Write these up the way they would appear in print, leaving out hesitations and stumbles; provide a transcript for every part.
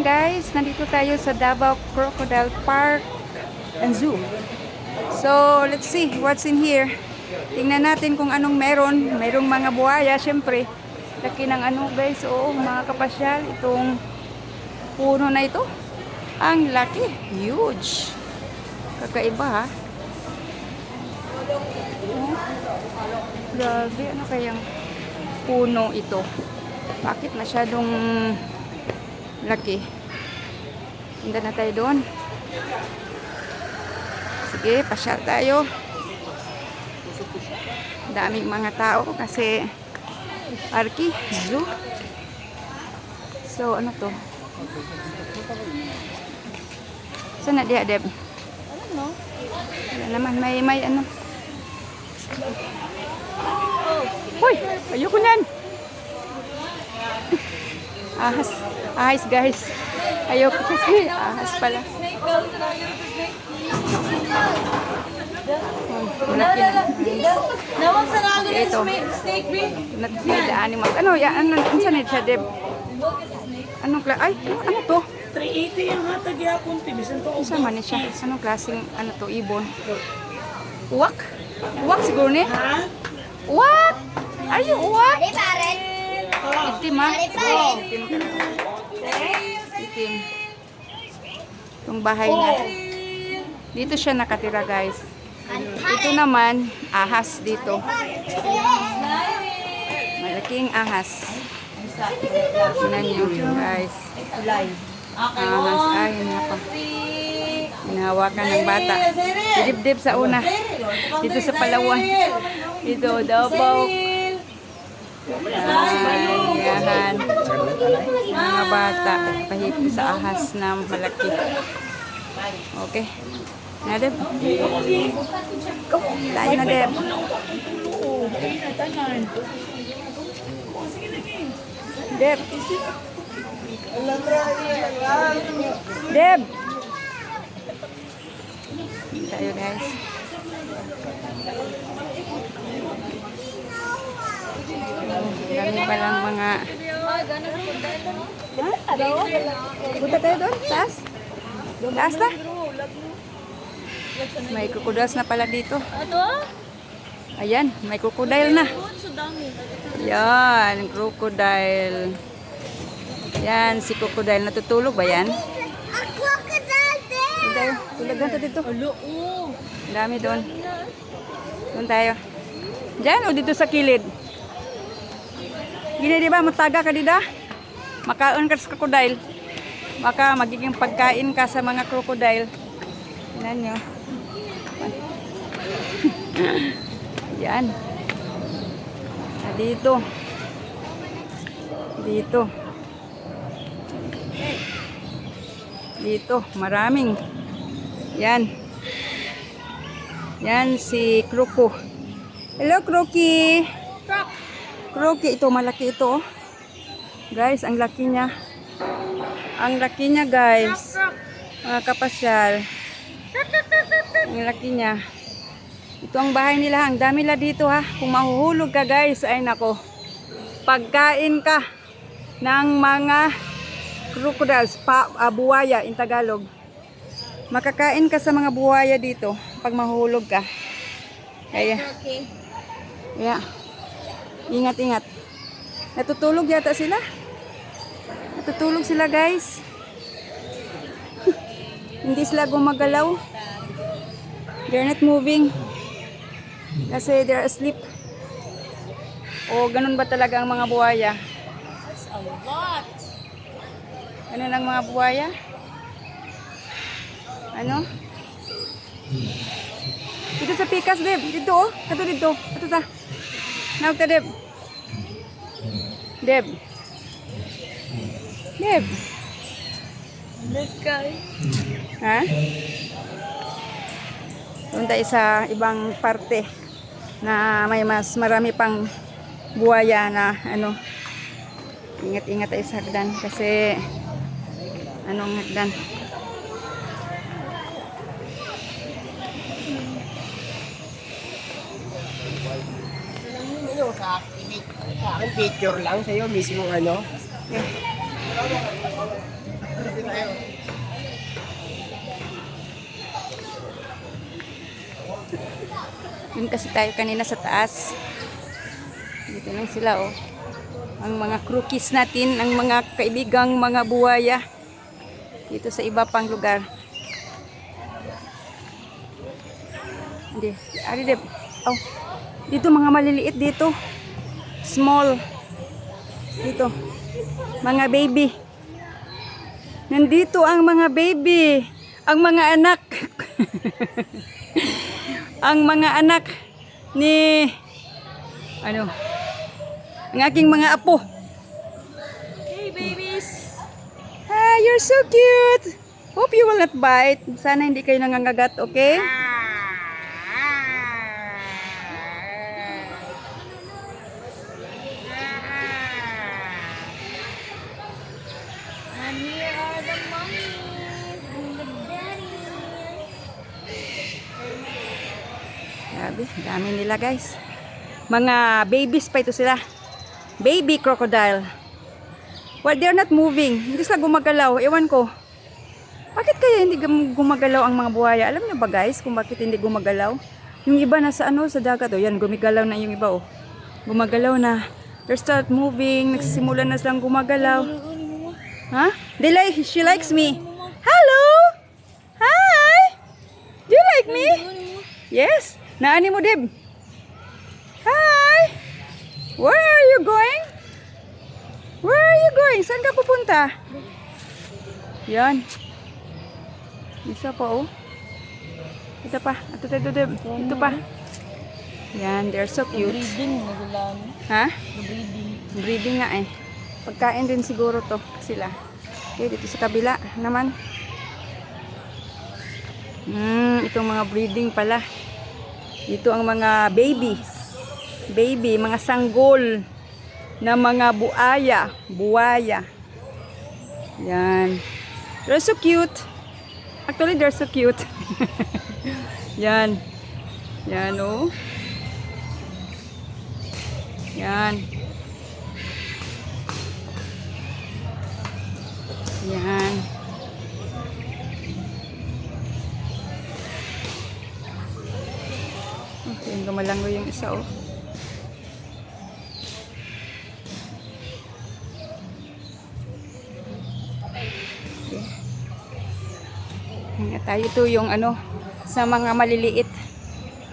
Ayan guys, nandito tayo sa Davao Crocodile Park and Zoo. So, let's see what's in here. Tingnan natin kung anong meron. Merong mga buhaya, syempre. Laki ng ano guys, oo, mga kapasyal. Itong puno na ito. Ang laki, huge. Kakaiba ha. Oh, grabe, ano kayang puno ito? Bakit masyadong laki? Punta na tayo doon. Sige, pasyal tayo. Daming mga tao kasi parky, zoo. So, ano to? Saan na diya, Deb? Wala naman, may ano. Hoy, ayoko niyan. Ahas. Ahas guys. Ayoko kasi. Ahas pala. Malaki na. Nawag sa nago na Ito. snake ring. Nagpila animals. Ano? Ano? Saan na siya, Deb? Anong klase? Ay, ano to? 380 yung hatag yapon. Tibisan to. Saan man siya? Anong klaseng, ano to? Ibon? Uwak? Uwak siguro ni? Ha? Uwak? Ay, uwak? Itim ha? Oh, itim talaga. Itim. Itong bahay niya. Dito siya nakatira guys. Ito naman, ahas dito. Malaking ahas. Tingnan nyo guys. Ahas. Ay, yun nga pa. Hinahawakan ng bata. Dibdib sa una. Dito sa Palawan. Dito, Davao. Ayan. Mga bata. Pahipo sa ahas na malaki. Okay. Na, Deb. Go. Tayo na, Deb. Deb. Deb. Tayo, guys. Dami palang mga... Punta tayo doon? Taas? Taas na? May crocodiles na pala dito. Ayan, may crocodile na. Yan, crocodile. Yan, si crocodile. Natutulog ba yan? Tayo. Tulog na to dito. Ang dami doon. Doon tayo. Diyan o dito sa kilid? Gini di ba? Mataga ka dida? Makaon ka sa crocodile. Maka magiging pagkain ka sa mga crocodile. Tingnan nyo. Yan. Dito. Dito. Dito. Maraming. Yan. Yan si Croco. Hello, Croaky. Croaky. Ito, malaki ito. Guys, ang laki niya. Ang laki niya, guys. Mga kapasyal. Ang laki niya. Ito ang bahay nila. Ang dami la dito ha. Kung mahuhulog ka, guys, ay nako. Pagkain ka ng mga crocodiles, buwaya in Tagalog. Makakain ka sa mga buwaya dito pag mahuhulog ka. Kaya, ingat-ingat. Natutulog yata sila. Natutulog sila guys. Hindi sila gumagalaw. They're not moving. Kasi they're asleep. O ganun ba talaga ang mga buhaya? That's a lot. Ganun ang mga buhaya? Ano? Dito sa pikas, Deb. Dito oh. Kato dito. Kato ta. Nawag ta, Deb. Deb. Deb. Ha? Doon tayo sa ibang parte na may mas marami pang buhaya na ano. Ingat-ingat tayo sa hagdan kasi anong hagdan? Sa akin picture lang sa'yo mismo ano. Yun kasi tayo kanina sa taas. Dito lang sila oh. Ang mga crookies natin, ang mga kaibigang mga buwaya. Dito sa iba pang lugar. Hindi. Ari de. Oh. Dito mga maliliit dito. Small. Dito. Mga baby. Nandito ang mga baby. Ang mga anak. Ang mga anak ni ano? Ang aking mga apo. Hey, babies! Hi, you're so cute. Hope you will not bite. Sana hindi kayo nangangagat, okay? And here are the mommies and the daddies. Grabe, dami nila guys. Mga babies pa ito sila. Baby crocodile. Well, they're not moving. Hindi sila gumagalaw. Ewan ko. Bakit kaya hindi gumagalaw ang mga buhaya? Alam niyo ba guys kung bakit hindi gumagalaw? Yung iba nasa ano sa dagat. O yan, gumigalaw na yung iba oh. Gumagalaw na. They start moving. Nagsisimula na silang gumagalaw. Ha? Huh? She likes me. Hello! Hi! Do you like me? Yes. Naani mo, Deb? Hi! Where are you going? Where are you going? Saan ka pupunta? Yan. Isa pa, oh. Ito pa. Ito, Deb. Ito pa. Yan, they're so cute. Breeding, nagulan. Ha? Breeding. Breeding nga eh. Pagkain din siguro to sila. Okay, dito sa kabila naman. Itong mga breeding pala. Dito ang mga baby. Baby, mga sanggol na mga buwaya. Yan. They're so cute. Actually, they're so cute. Yan. Yan, oh. Yan. Yan. Okay, gumalango yung isa, oh. Okay. Nga tayo ito yung ano, sa mga maliliit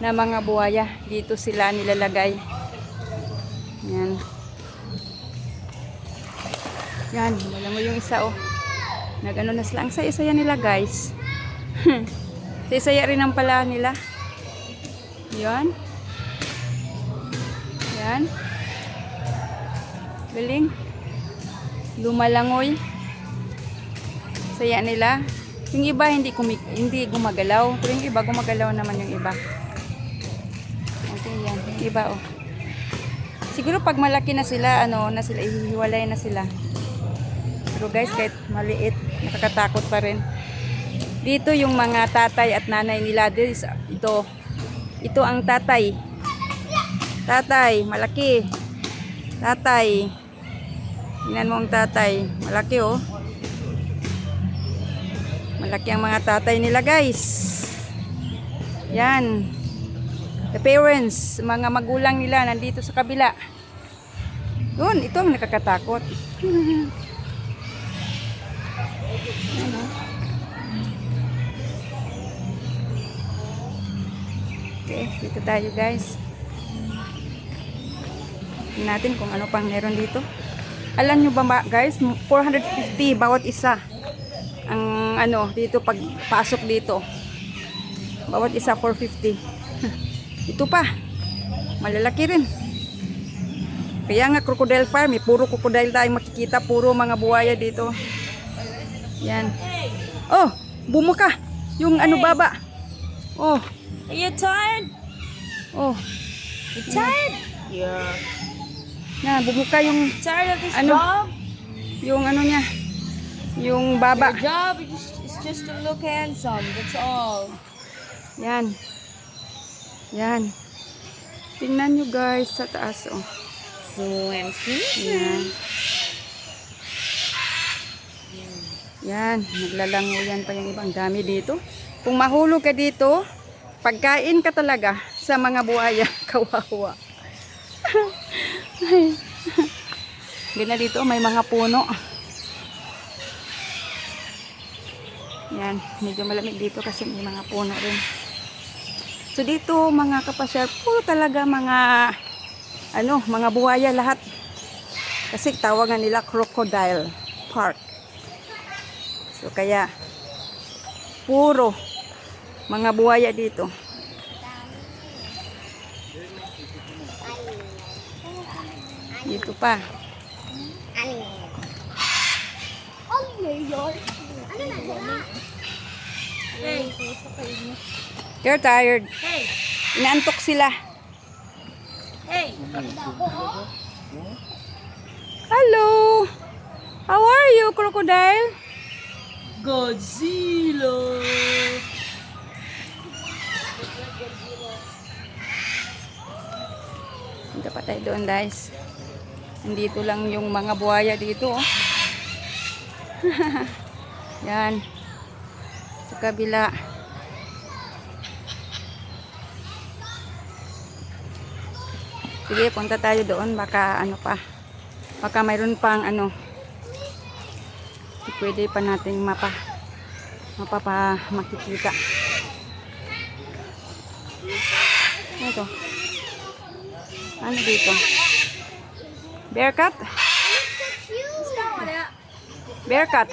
na mga buhaya. Dito sila nilalagay. Yan. Yan, gumalango yung isa, oh. Nag-ano na sila. Ang saya-saya nila, guys. Saya-saya rin ang pala nila. Yan. Yan. Galing. Lumalangoy. Saya nila. Yung iba hindi gumagalaw. Pero yung iba gumagalaw naman yung iba. Okay, yan. Yung iba, oh. Siguro pag malaki na sila, ihiwalay na sila. Pero guys, kahit maliit, nakakatakot pa rin. Dito yung mga tatay at nanay nila. Ito ang tatay. Tatay, malaki. Tatay. Tingnan mo ang tatay. Malaki, oh. Malaki ang mga tatay nila, guys. Yan. The parents, mga magulang nila, nandito sa kabila. Yun, ito ang nakakatakot. Ano? Okay, dito tayo guys. Tingnan natin kung ano pang meron dito. Alam nyo ba guys, 450 bawat isa. Ang ano, dito pag pasok dito. Bawat isa 450. Ito pa. Malalaki rin. Kaya nga crocodile farm, puro crocodile tayong makikita, puro mga buhaya dito. Yan. Oh, bumuka. Yung ano baba. Oh. Are you tired? Oh. You tired? Yeah. Na, bumuka yung Tired of this Ano? job? yung ano niya. Yung baba. Your job is just to look handsome. That's all. Yan. Yan. Tingnan nyo guys sa taas. Oh. So handsome. Yan. Yan. Naglalangoyan pa yung ibang dami dito. Kung mahulog ka dito, pagkain ka talaga. sa mga buhaya. Kawawa. Ganda dito, may mga puno. Yan, medyo malamig dito kasi may mga puno rin. So dito mga kapasyal, puro talaga mga mga buhaya lahat. Kasi tawagan nila Crocodile Park. So kaya puro mga buhaya dito. Dito pa. Hey. They're tired. Hey. Inaantok sila. Hey. Hello. How are you, crocodile? Godzilla. Punta pa tayo doon, guys. Nandito lang yung mga buhaya dito. Oh. Yan. Sa kabila. Sige, punta tayo doon. Baka baka mayroon pang pwede pa nating makikita. Ito. Ano dito? Bearcat? Bearcat.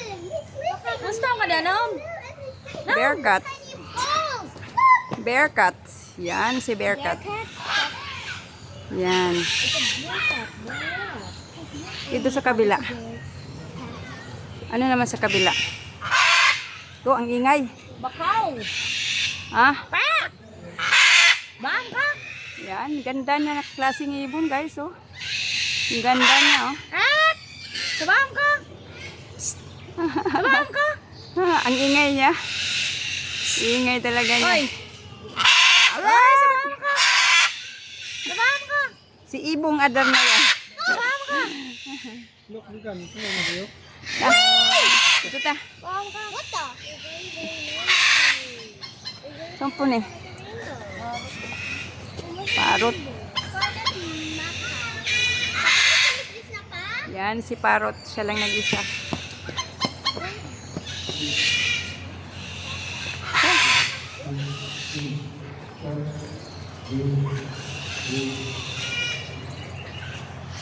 Gusto ka na, no? Bearcat. Bearcat. Yan, si Bearcat. Yan. Dito sa kabila. Ano naman sa kabila? Ito, ang ingay. Bakaw. Ah, Bangka. yan. Ganda niya na klaseng ibon, guys, oh. Ang ganda niya, oh. Sa bangka. Sa bangka. Ang ingay niya. Ingay talaga niya. Hoy. Aray, sa bangka. Sa bangka. Si Ibong Adar na yan. Sa bangka. Ito ta. Bangka. What the? Sampun eh. Parot. Yan, si Parot. Siya lang nag-isa.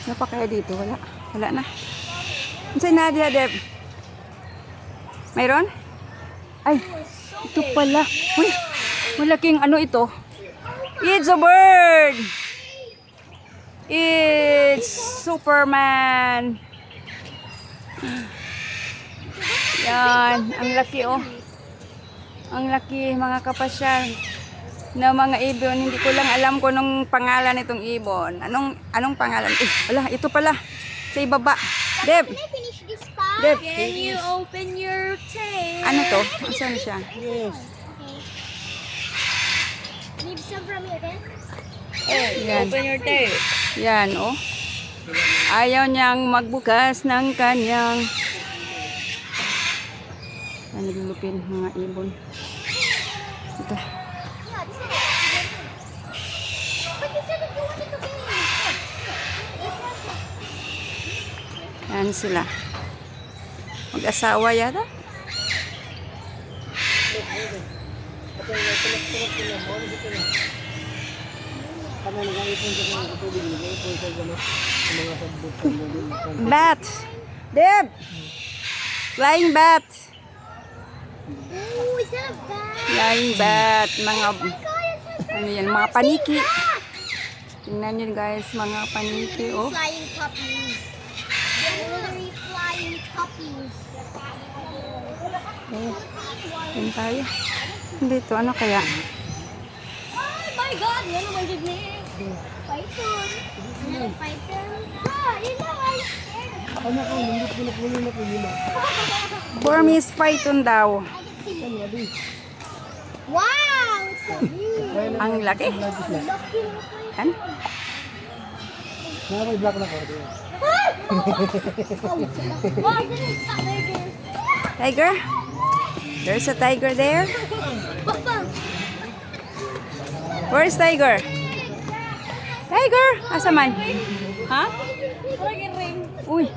Ano pa kaya dito? Wala. Wala na. Ano sa'yo, Nadia, Deb? Mayroon? Ay, ito pala. Uy, malaking ito. It's a bird! It's Superman! Yan, ang laki, oh. Ang laki, mga kapasyal. Na mga ibon, hindi ko lang alam kung anong pangalan itong ibon. Anong pangalan? Wala, ito pala. Sa ibaba. Deb! Can I finish this part? Deb! Can you open your tail? Ano to? Saan siya? Yes. Okay. Need some from here, then? Yan. Open your tail. Yan, oh. Ayaw niyang magbukas ng kanyang naglulupin mga ibon. Ito. But you said that you wanted to be. Yan sila. Mag-asawa yata. Bat! Deb! Flying bat! Ooh, is that a bat? Flying bat! Mga, ano yan, mga paniki. Tingnan nyo guys, mga paniki, oh. Flying puppies. Literally flying puppies. Oh, yan tayo. Dito, ano kaya? Oh my God! Yan ang magiging name. Python. Python. Ah, you know, I'm scared. Burmese python daw. Wow! It's so big. Ang laki. Lucky. Yan. Wow, this is tiger. Tiger? There's a tiger there. Papa. Where is Tiger? Tiger! Asa man? Ha? Uy,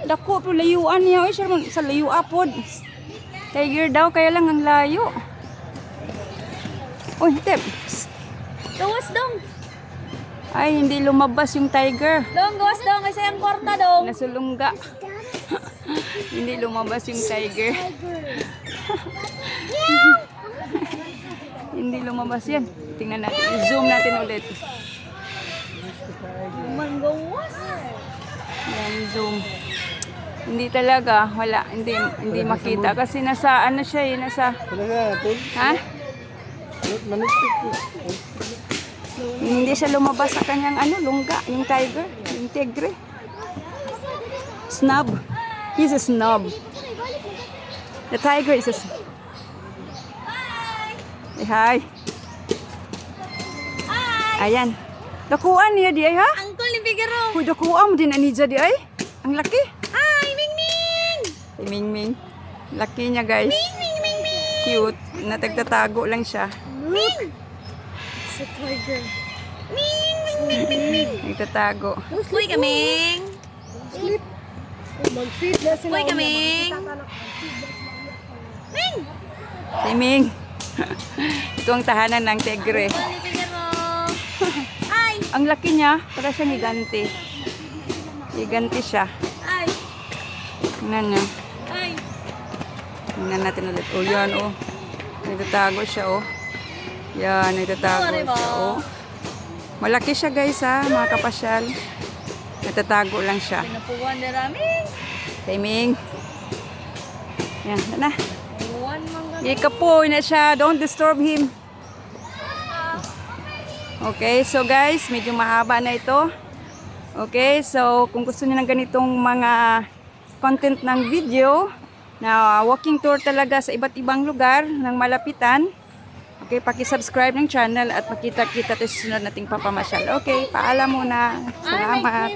dako po layuan niya. Uy, siya man sa layo apod. Tiger daw, kaya lang ang layo. Uy, Tep. Gawas dong. Ay, hindi lumabas yung tiger. Dong, gawas dong. Kasi ang kwarta dong. Nasulungga. Hindi lumabas yung tiger. Hindi lumabas yan. Tingnan natin. I-zoom natin ulit. Manggawas. Yan, zoom. Hindi talaga. Wala. Hindi makita. Kasi nasa, ano siya eh. Nasa, Talaga, tol. ha? Manipik po. Hindi siya lumabas sa kanyang ano, lungga. Yung tiger. Yung tigre. Snub. He's a snub. The tiger is a snub. Hi. Ayan. Dakuan niya di ay ha? Uncle ni Figaro. Huy, dakuan mo din anidja di ay. Ang laki. Hi, Ming Ming. Si Ming Ming. Laki niya guys. Ming Ming Ming. Cute. Natagtatago lang siya. Ming. It's a tiger. Ming Ming Ming Ming Ming. Nagtatago. Uy, kaming. Mag-feed na sila. Uy, kaming. Ming. Si Ming. Ito ang tahanan ng tigre. Uncle ni Figaro. Ay. Ang laki niya. Para siyang higanti. Higanti siya. Ay. Tingnan niya. Ay. Tingnan natin ulit. Oh, yan oh. Nagtatago siya oh. Yan, nagtatago siya oh. Malaki siya guys ha, mga kapasyal. Nagtatago lang siya. Pinapuan na raming. Timing. Yan, na. Puwan mga. Ikapoy na siya. Don't disturb him. Okay, so guys, medyo mahaba na ito. Okay, so kung gusto niyo ng ganitong mga content ng video na walking tour talaga sa iba't ibang lugar ng malapitan, okay, paki-subscribe ng channel at makita-kita tayo sa sunod nating papamasyal. Okay, paalam muna. Salamat.